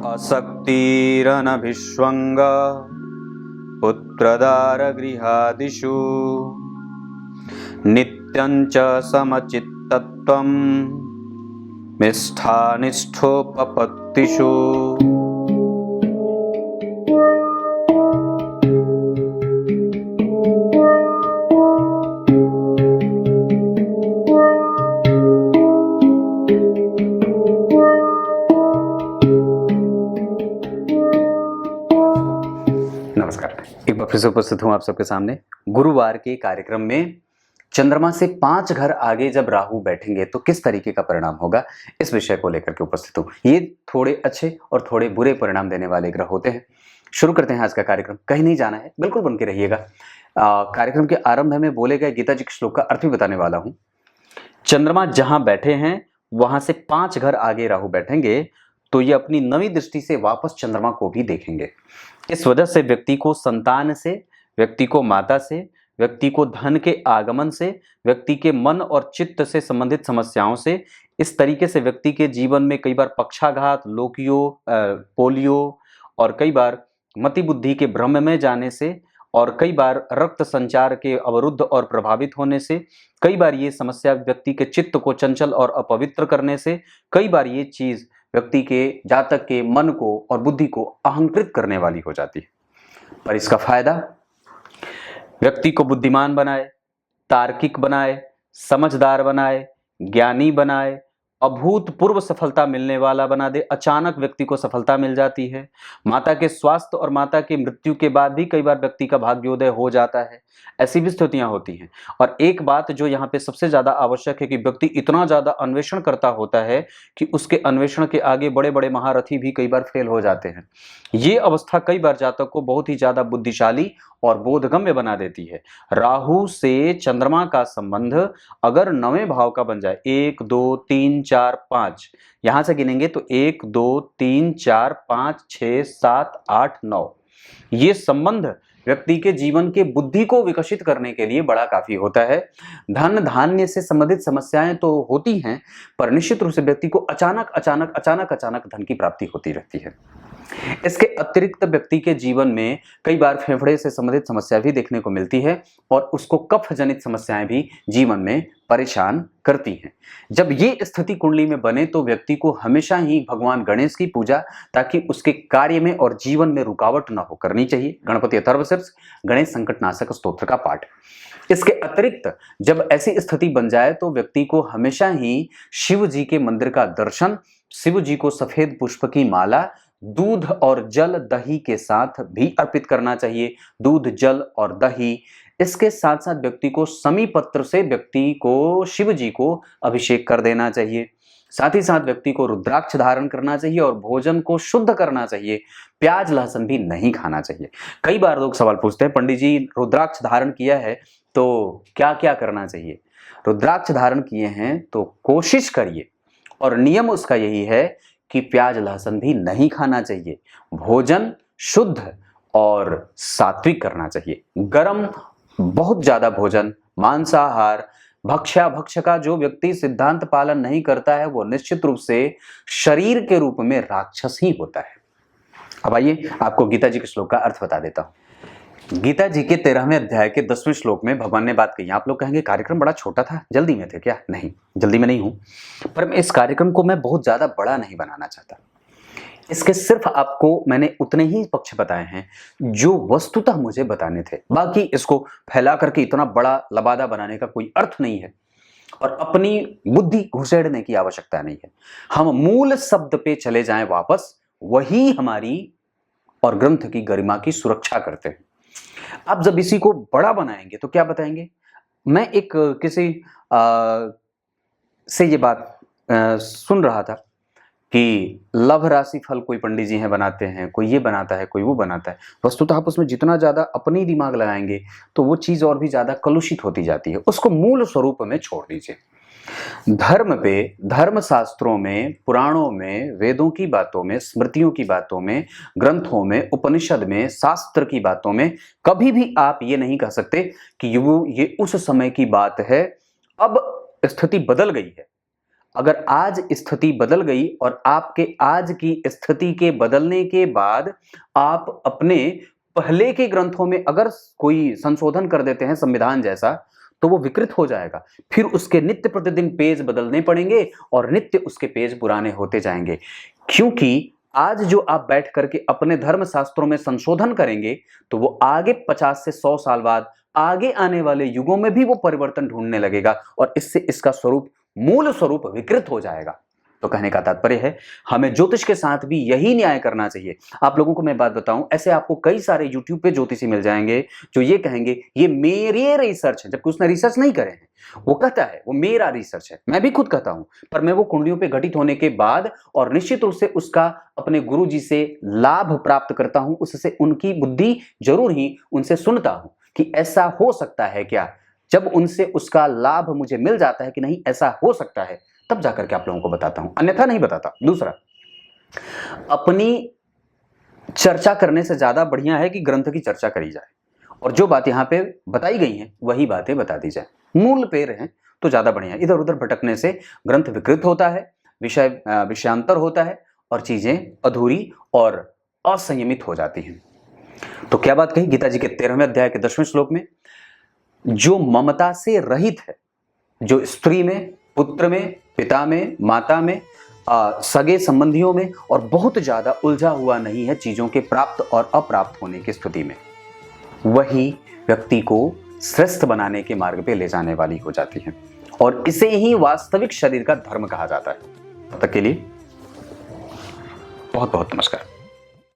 असक्तिरनभिष्वङ्ग पुत्रदारगृहादिषु नित्यं च समचित्तत्वं निष्ठानिष्ठोपपत्तिषु। नमस्कार, एक बार फिर से उपस्थित हूं आप सबके सामने। गुरुवार के कार्यक्रम में चंद्रमा से 5 घर आगे जब राहु बैठेंगे तो किस तरीके का परिणाम होगा, इस विषय को लेकर के उपस्थित हूं। ये थोड़े अच्छे और थोड़े बुरे परिणाम देने वाले ग्रह होते हैं। शुरू करते हैं आज का कार्यक्रम। कहीं नहीं जाना है, बिल्कुल बन के रहिएगा। कार्यक्रम के आरंभ में बोले गए गीता जी के श्लोक का अर्थ भी बताने वाला हूं। चंद्रमा जहां बैठे हैं वहां से 5 घर आगे राहु बैठेंगे तो ये अपनी नवी दृष्टि से वापस चंद्रमा को भी देखेंगे। इस वजह से व्यक्ति को संतान से, व्यक्ति को माता से, व्यक्ति को धन के आगमन से, व्यक्ति के मन और चित्त से संबंधित समस्याओं से, इस तरीके से व्यक्ति के जीवन में कई बार पक्षाघात, पोलियो और कई बार मति बुद्धि के भ्रम में जाने से और कई बार रक्त संचार के अवरुद्ध और प्रभावित होने से, कई बार ये समस्या व्यक्ति के चित्त को चंचल और अपवित्र करने से, कई बार ये चीज व्यक्ति के जातक के मन को और बुद्धि को अहंकृत करने वाली हो जाती है। पर इसका फायदा व्यक्ति को बुद्धिमान बनाए, तार्किक बनाए, समझदार बनाए, ज्ञानी बनाए, अभूतपूर्व सफलता मिलने वाला बना दे। अचानक व्यक्ति को सफलता मिल जाती है। माता के स्वास्थ्य और माता की मृत्यु के बाद भी कई बार व्यक्ति का भाग्योदय हो जाता है। ऐसी भी स्थितियां होती हैं। और एक बात जो यहाँ पे सबसे ज्यादा आवश्यक है कि व्यक्ति इतना ज्यादा अन्वेषण करता होता है कि उसके अन्वेषण के आगे बड़े बड़े महारथी भी कई बार फेल हो जाते हैं। ये अवस्था कई बार जातक को बहुत ही ज्यादा बुद्धिशाली और बोधगम्य बना देती है। राहु से चंद्रमा का संबंध अगर 9वें भाव का बन जाए, 1 2 3 4 5, यहां से गिनेंगे तो 1 2 3 4 5 6 7 8 9, ये संबंध व्यक्ति के जीवन के बुद्धि को विकसित करने के लिए बड़ा काफी होता है। धन धान्य से संबंधित समस्याएं तो होती हैं, पर निश्चित रूप से व्यक्ति को अचानक धन की प्राप्ति होती रहती है। इसके अतिरिक्त व्यक्ति के जीवन में कई बार फेफड़े से संबंधित समस्या भी देखने को मिलती है और उसको कफ जनित समस्याएं भी जीवन में परेशान करती हैं। जब ये स्थिति कुंडली में बने तो व्यक्ति को हमेशा ही भगवान गणेश की पूजा, ताकि उसके कार्य में और जीवन में रुकावट न हो, करनी चाहिए। गणपति अथर्वशीर्ष गणेश संकटनाशक स्तोत्र का पाठ। इसके अतिरिक्त जब ऐसी स्थिति बन जाए तो व्यक्ति को हमेशा ही शिव जी के मंदिर का दर्शन, शिव जी को सफेद पुष्प की माला दूध और जल दही के साथ भी अर्पित करना चाहिए। दूध, जल और दही। इसके साथ साथ व्यक्ति को समी पत्र से व्यक्ति को शिव जी को अभिषेक कर देना चाहिए। साथ ही साथ व्यक्ति को रुद्राक्ष धारण करना चाहिए और भोजन को शुद्ध करना चाहिए। प्याज लहसुन भी नहीं खाना चाहिए। कई बार लोग सवाल पूछते हैं, पंडित जी रुद्राक्ष धारण किया है तो क्या क्या करना चाहिए? रुद्राक्ष धारण किए हैं तो कोशिश करिए, और नियम उसका यही है कि प्याज लहसुन भी नहीं खाना चाहिए। भोजन शुद्ध और सात्विक करना चाहिए। गरम बहुत ज्यादा भोजन, मांसाहार, भक्ष्य का जो व्यक्ति सिद्धांत पालन नहीं करता है वो निश्चित रूप से शरीर के रूप में राक्षस ही होता है। अब आइए आपको गीता जी के श्लोक का अर्थ बता देता हूं। गीता जी के 13वें अध्याय के 10वें श्लोक में भगवान ने बात कही। आप लोग कहेंगे कार्यक्रम बड़ा छोटा था, जल्दी में थे क्या? नहीं, जल्दी में नहीं हूं, पर इस कार्यक्रम को मैं बहुत ज्यादा बड़ा नहीं बनाना चाहता। इसके सिर्फ आपको मैंने उतने ही पक्ष बताए हैं जो वस्तुतः मुझे बताने थे। बाकी इसको फैला करके इतना बड़ा लबादा बनाने का कोई अर्थ नहीं है और अपनी बुद्धि घुसेड़ने की आवश्यकता नहीं है। हम मूल शब्द पे चले जाएं वापस, वही हमारी और ग्रंथ की गरिमा की सुरक्षा करते हैं। आप जब इसी को बड़ा बनाएंगे तो क्या बताएंगे? मैं एक किसी से ये बात सुन रहा था कि लव राशि फल कोई पंडित जी हैं बनाते हैं, कोई ये बनाता है, कोई वो बनाता है। वस्तुतः आप उसमें जितना ज्यादा अपनी दिमाग लगाएंगे तो वो चीज और भी ज्यादा कलुषित होती जाती है। उसको मूल स्वरूप में छोड़ दीजिए। धर्म पे, धर्म शास्त्रों में, पुराणों में, वेदों की बातों में, स्मृतियों की बातों में, ग्रंथों में, उपनिषद में, शास्त्र की बातों में कभी भी आप ये नहीं कह सकते कि ये उस समय की बात है, अब स्थिति बदल गई है। अगर आज स्थिति बदल गई और आपके आज की स्थिति के बदलने के बाद आप अपने पहले के ग्रंथों में अगर कोई संशोधन कर देते हैं संविधान जैसा, तो वो विकृत हो जाएगा। फिर उसके नित्य प्रतिदिन पेज बदलने पड़ेंगे और नित्य उसके पेज पुराने होते जाएंगे। क्योंकि आज जो आप बैठ करके अपने धर्म शास्त्रों में संशोधन करेंगे, तो वो आगे 50 से 100 साल बाद आगे आने वाले युगों में भी वो परिवर्तन ढूंढने लगेगा और इससे इसका स्वरूप, मूल स्वरूप विकृत हो जाएगा। तो कहने का तात्पर्य है, हमें ज्योतिष के साथ भी यही न्याय करना चाहिए। आप लोगों को मैं बात बताऊं, ऐसे आपको कई सारे यूट्यूब पे ज्योतिषी मिल जाएंगे जो ये कहेंगे ये मेरे रिसर्च है, जबकि उसने रिसर्च नहीं करे हैं। वो कहता है वो मेरा रिसर्च है, मैं भी खुद कहता हूं, पर मैं वो कुंडलियों पे घटित होने के बाद और निश्चित रूप से उसका अपने गुरु जी से लाभ प्राप्त करता हूं, उससे उनकी बुद्धि जरूर ही उनसे सुनता हूं कि ऐसा हो सकता है क्या। जब उनसे उसका लाभ मुझे मिल जाता है कि नहीं ऐसा हो सकता है, तब जाकर के आप लोगों को बताता हूं, अन्यथा नहीं बताता। दूसरा, अपनी चर्चा करने से ज्यादा बढ़िया है कि ग्रंथ की चर्चा करी जाए और जो बात यहां पे बताई गई हैं वही बातें बता दी जाए, मूल पे रहें तो ज्यादा बढ़िया। इधर उधर भटकने से ग्रंथ विकृत होता है, विषयांतर होता है और चीजें अधूरी और असंयमित हो जाती हैं। तो क्या बात कही गीता जी के 13वें अध्याय के 10वें श्लोक में, जो ममता से रहित है, जो स्त्री में, पुत्र में, पिता में, माता में, सगे संबंधियों में और बहुत ज्यादा उलझा हुआ नहीं है चीजों के प्राप्त और अप्राप्त होने की स्थिति में, वही व्यक्ति को श्रेष्ठ बनाने के मार्ग पे ले जाने वाली हो जाती है और इसे ही वास्तविक शरीर का धर्म कहा जाता है। तब तक के लिए बहुत बहुत नमस्कार।